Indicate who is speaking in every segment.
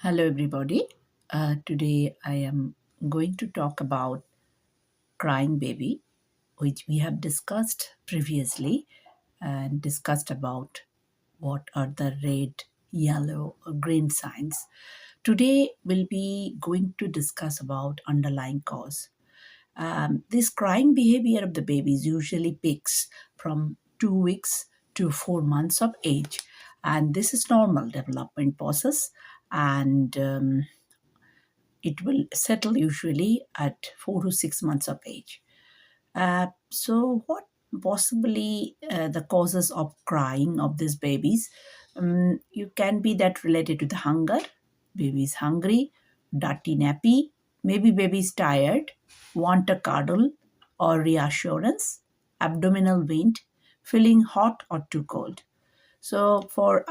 Speaker 1: Hello, everybody. Today I am going to talk about crying baby, which we have discussed previously and discussed about what are the red, yellow, or green signs. Today we'll be going to discuss about underlying cause. This crying behavior of the babies usually peaks from 2 weeks to 4 months of age, and this is normal development process and it will settle usually at 4 to 6 months of age. What possibly the causes of crying of these babies? You can be that related to the hunger. Baby is hungry, dirty nappy. Maybe baby is tired, want a cuddle or reassurance, abdominal wind, feeling hot or too cold. So, for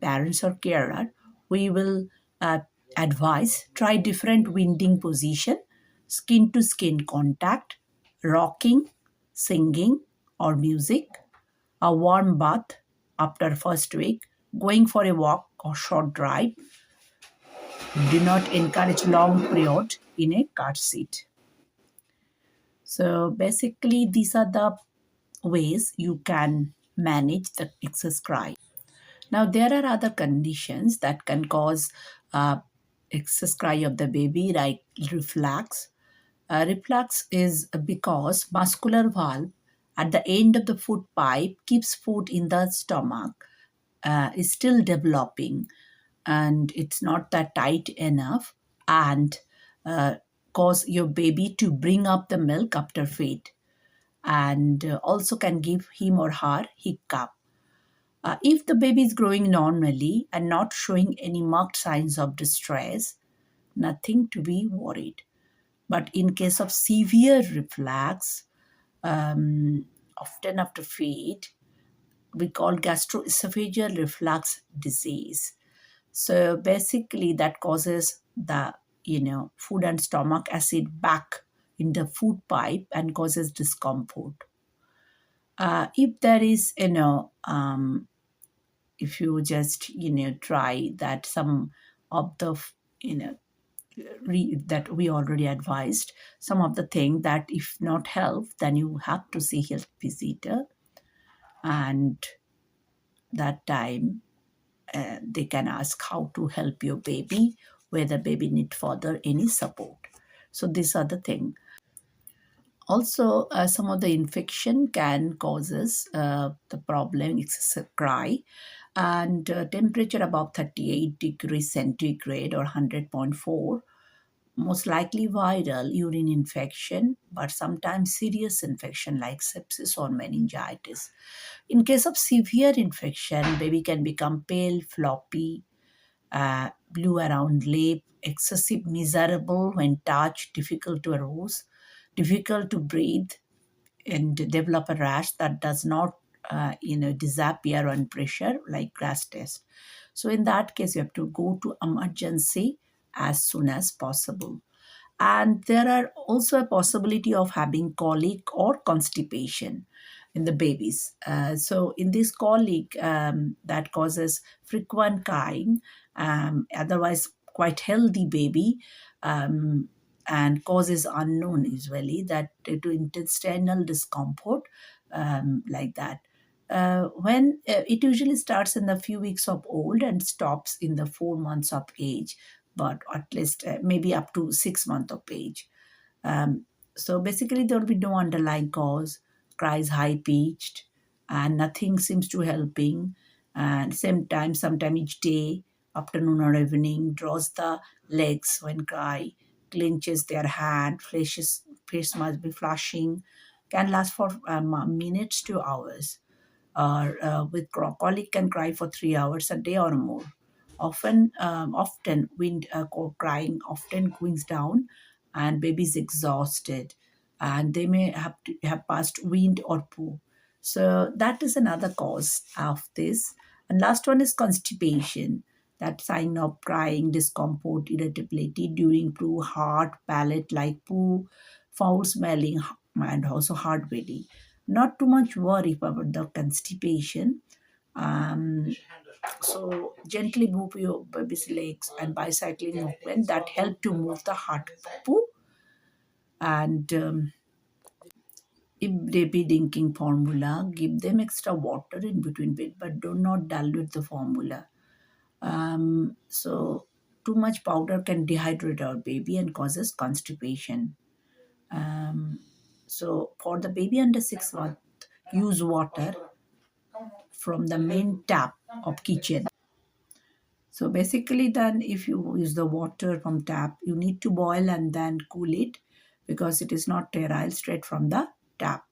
Speaker 1: parents or carer, we will advise try different winding position, skin to skin contact, rocking, singing, or music, a warm bath after first week, going for a walk or short drive. Do not encourage long period in a car seat. So basically, these are the ways you can manage the excess cry. Now, there are other conditions that can cause excess cry of the baby, like reflux. Reflux is because muscular valve at the end of the food pipe keeps food in the stomach, is still developing, and it's not that tight enough, and uh, cause your baby to bring up the milk after feed, and also can give him or her hiccup. If the baby is growing normally and not showing any marked signs of distress, nothing to be worried. But in case of severe reflux, often after feed, we call gastroesophageal reflux disease. So basically, that causes the food and stomach acid back in the food pipe and causes discomfort. If there is if you just try that some of the you know that we already advised, some of the thing that if not help, then you have to see health visitor, and that time they can ask how to help your baby, whether baby need further any support. So these are the thing. Also, some of the infection can causes the problem excessive cry, and temperature above 38 degrees centigrade or 100.4, most likely viral urine infection, but sometimes serious infection like sepsis or meningitis. In case of severe infection, baby can become pale, floppy, blue around lip, excessive miserable when touched, difficult to arouse, difficult to breathe, and develop a rash that does not disappear on pressure like gas test. So in that case, you have to go to emergency as soon as possible. And there are also a possibility of having colic or constipation in the babies. So in this colic, that causes frequent crying, otherwise quite healthy baby, and causes unknown usually, that due to intestinal discomfort, like that. When it usually starts in the few weeks of old and stops in the 4 months of age, but at least maybe up to 6 months of age. Um, so basically, there will be no underlying cause. Cries high pitched, and nothing seems to helping. And same time, sometime each day, afternoon or evening, draws the legs when cry, clenches their hand, face must be flushing, can last for minutes to hours, or with colic can cry for 3 hours a day or more. Often wind crying often goes down, and baby is exhausted, and they may have to have passed wind or poo. So that is another cause of this. And last one is constipation. That sign of crying, discomfort, irritability during poo, hard palate like poo, foul smelling, and also hard belly. Not too much worry about the constipation. Um, So gently move your baby's legs and bicycling movement that help to move the heart poo. And if they be drinking formula, give them extra water in between bit, but do not dilute the formula. So too much powder can dehydrate our baby and causes constipation. Um, so for the baby under 6 months, use water from the main tap of kitchen. So basically, then if you use the water from tap, you need to boil and then cool it because it is not sterile straight from the tap.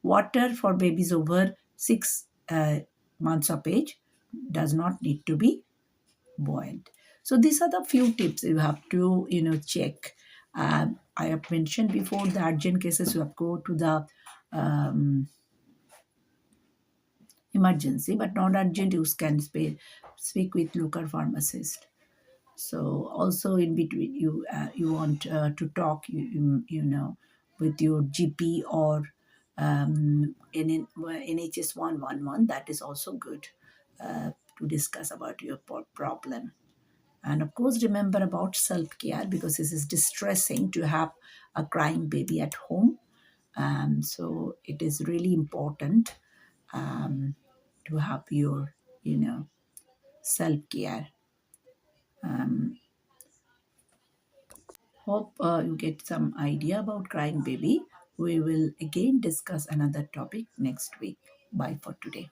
Speaker 1: Water for babies over 6 months of age does not need to be boiled. So these are the few tips you have to check. I have mentioned before the urgent cases you have to go to the um, emergency, but not urgent you can speak with local pharmacist. So also in between you want to talk with your GP or NHS 111. That is also good to discuss about your problem. And of course, remember about self care because this is distressing to have a crying baby at home. So it is really important um, to have your, self care. Hope you get some idea about crying baby. We will again discuss another topic next week. Bye for today.